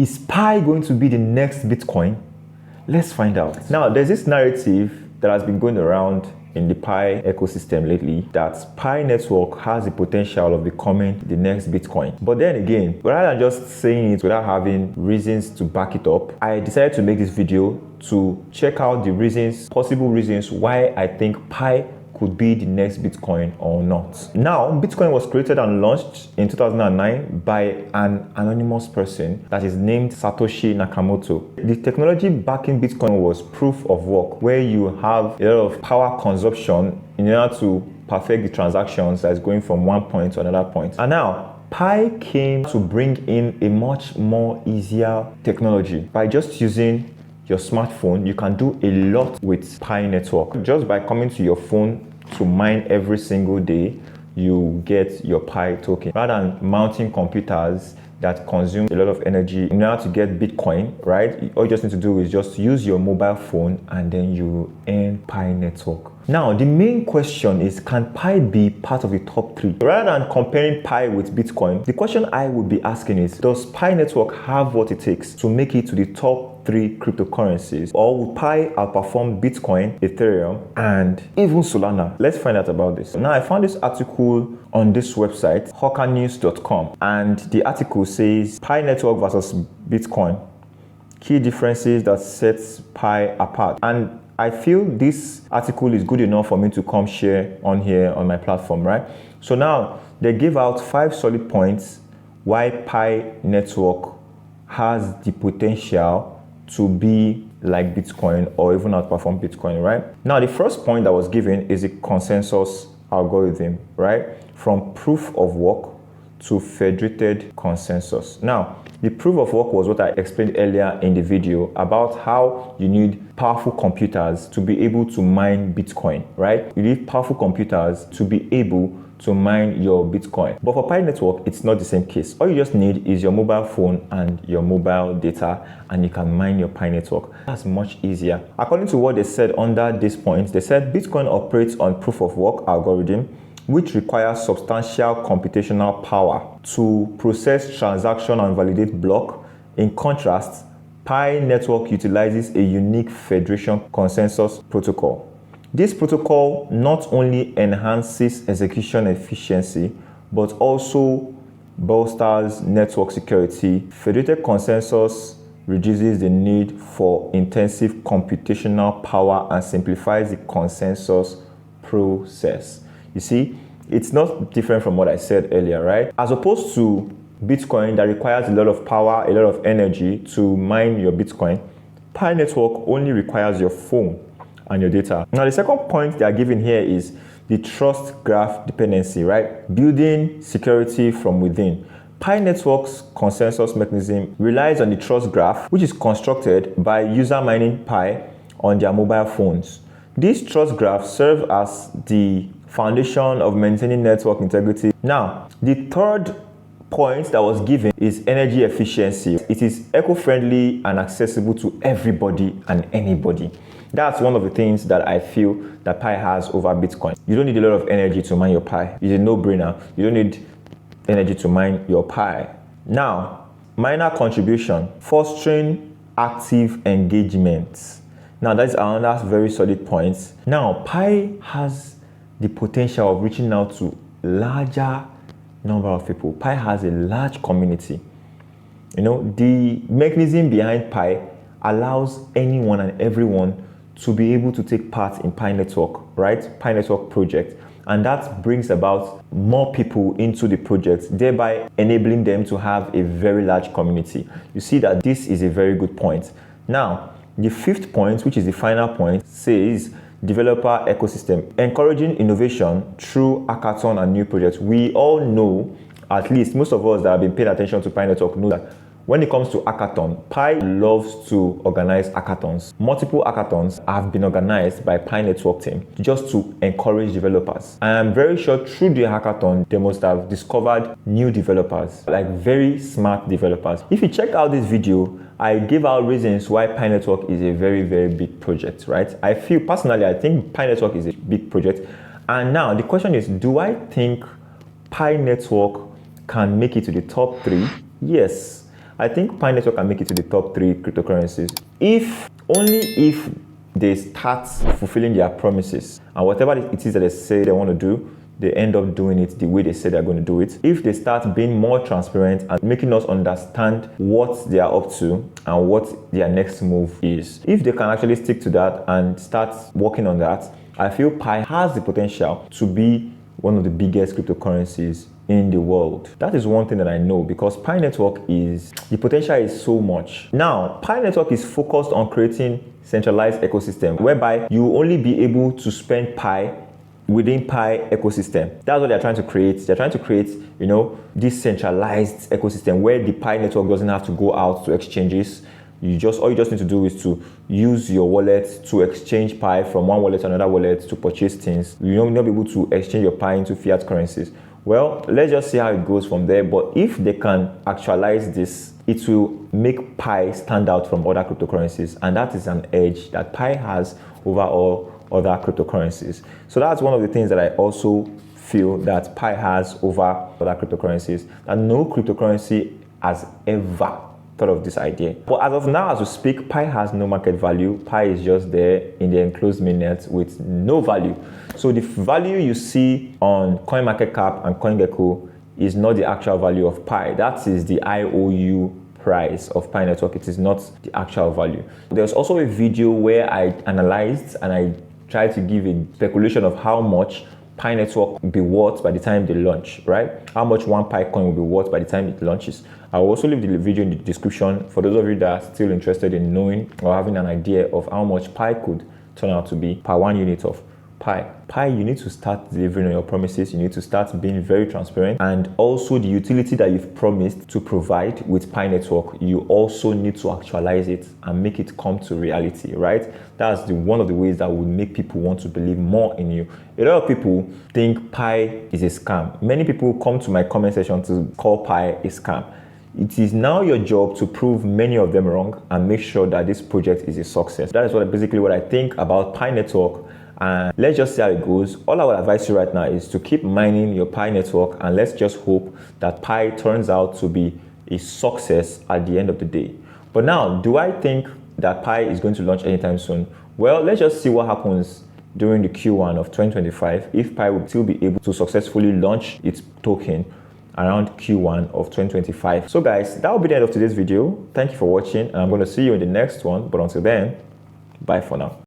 Is Pi going to be the next Bitcoin? Let's find out. Now, there's this narrative that has been going around in the Pi ecosystem lately that Pi network has the potential of becoming the next Bitcoin. But then again, rather than just saying it without having reasons to back it up, I decided to make this video to check out the reasons, possible reasons why I think Pi could be the next Bitcoin or not. Now, Bitcoin was created and launched in 2009 by an anonymous person that is named Satoshi Nakamoto. The technology backing Bitcoin was proof of work, where you have a lot of power consumption in order to perfect the transactions that's going from one point to another point. And now, Pi came to bring in a much more easier technology. By just using your smartphone, you can do a lot with Pi network. Just by coming to your phone to mine every single day, you get your Pi token. Rather than mounting computers that consume a lot of energy in order to get Bitcoin, right? All you just need to do is just use your mobile phone and then you earn Pi network. Now, the main question is, can Pi be part of the top 3? Rather than comparing Pi with Bitcoin, the question I would be asking is, does Pi network have what it takes to make it to the top 3 cryptocurrencies? Or will Pi outperform Bitcoin, Ethereum, and even Solana? Let's find out about this. Now, I found this article on this website, hawkernews.com, and the article says, Pi network versus Bitcoin, key differences that sets Pi apart. And I feel this article is good enough for me to come share on here on my platform, right? So now they give out 5 solid points why Pi network has the potential to be like Bitcoin or even outperform Bitcoin, right? Now, the first point that was given is a consensus algorithm, right? From proof of work to federated consensus. Now, the proof of work was what I explained earlier in the video about how you need powerful computers to be able to mine Bitcoin, right? You need powerful computers to be able to mine your Bitcoin. But for Pi network, it's not the same case. All you just need is your mobile phone and your mobile data, and you can mine your Pi network. That's much easier. According to what they said under this point, they said Bitcoin operates on proof of work algorithm, which requires substantial computational power to process transaction and validate block. In contrast, Pi network utilizes a unique federation consensus protocol. This protocol not only enhances execution efficiency, but also bolsters network security. Federated consensus reduces the need for intensive computational power and simplifies the consensus process. You see, it's not different from what I said earlier, right? As opposed to Bitcoin that requires a lot of power, a lot of energy to mine your Bitcoin, Pi network only requires your phone and your data. Now, the second point they are giving here is the trust graph dependency, right? Building security from within. Pi network's consensus mechanism relies on the trust graph, which is constructed by user mining Pi on their mobile phones. These trust graphs serve as the foundation of maintaining network integrity. Now, the third point that was given is energy efficiency. It is eco-friendly and accessible to everybody and anybody. That's one of the things that I feel that Pi has over Bitcoin. You don't need a lot of energy to mine your Pi. It's a no-brainer. You don't need energy to mine your Pi. Now, miner contribution, fostering active engagement. Now, that's another very solid point. Now, Pi has the potential of reaching out to larger number of people. Pi has a large community. You know, the mechanism behind Pi allows anyone and everyone to be able to take part in Pi network, right? Pi network project. And that brings about more people into the project, thereby enabling them to have a very large community. You see that this is a very good point. Now, the fifth point, which is the final point, says developer ecosystem, encouraging innovation through hackathon and new projects. We all know, at least most of us that have been paying attention to Pi network know that when it comes to hackathon, Pi loves to organize hackathons. Multiple hackathons have been organized by Pi network team just to encourage developers. I am very sure through the hackathon, they must have discovered new developers, like very smart developers. If you check out this video, I gave out reasons why Pi network is a very, very big project, right? I feel personally, I think Pi network is a big project. And now the question is, do I think Pi network can make it to the top 3? Yes. I think Pi Network can make it to the top 3 cryptocurrencies only if they start fulfilling their promises, and whatever it is that they say they want to do, they end up doing it the way they say they're going to do it. If they start being more transparent and making us understand what they are up to and what their next move is, if they can actually stick to that and start working on that, I feel Pi has the potential to be one of the biggest cryptocurrencies in the world. That is one thing that I know, because Pi Network the potential is so much. Now, Pi Network is focused on creating centralized ecosystem whereby you will only be able to spend Pi within Pi ecosystem. That's what they're trying to create. They're trying to create, this centralized ecosystem where the Pi Network doesn't have to go out to exchanges. All you just need to do is to use your wallet to exchange Pi from one wallet to another wallet to purchase things. You'll not be able to exchange your Pi into fiat currencies. Well, let's just see how it goes from there. But if they can actualize this, it will make Pi stand out from other cryptocurrencies. And that is an edge that Pi has over all other cryptocurrencies. So that's one of the things that I also feel that Pi has over other cryptocurrencies, that no cryptocurrency has ever thought of this idea. But as of now, as we speak, Pi has no market value. Pi is just there in the enclosed mainnet with no value. So the value you see on CoinMarketCap and CoinGecko is not the actual value of Pi. That is the IOU price of Pi Network. It is not the actual value. There's also a video where I analyzed and I tried to give a speculation of how much Pi Network will be worth by the time they launch, right? How much one Pi coin will be worth by the time it launches. I will also leave the video in the description for those of you that are still interested in knowing or having an idea of how much Pi could turn out to be per 1 unit of Pi. Pi, you need to start delivering on your promises. You need to start being very transparent, and also the utility that you've promised to provide with Pi Network, you also need to actualize it and make it come to reality, right? That's one of the ways that would make people want to believe more in you. A lot of people think Pi is a scam. Many people come to my comment section to call Pi a scam. It is now your job to prove many of them wrong and make sure that this project is a success. That is basically what I think about Pi Network. And let's just see how it goes. All I would advise you right now is to keep mining your Pi Network, and let's just hope that Pi turns out to be a success at the end of the day. But now, do I think that Pi is going to launch anytime soon? Well, let's just see what happens during the Q1 of 2025, if Pi will still be able to successfully launch its token around Q1 of 2025. So guys, that will be the end of today's video. Thank you for watching, and I'm going to see you in the next one. But until then, bye for now.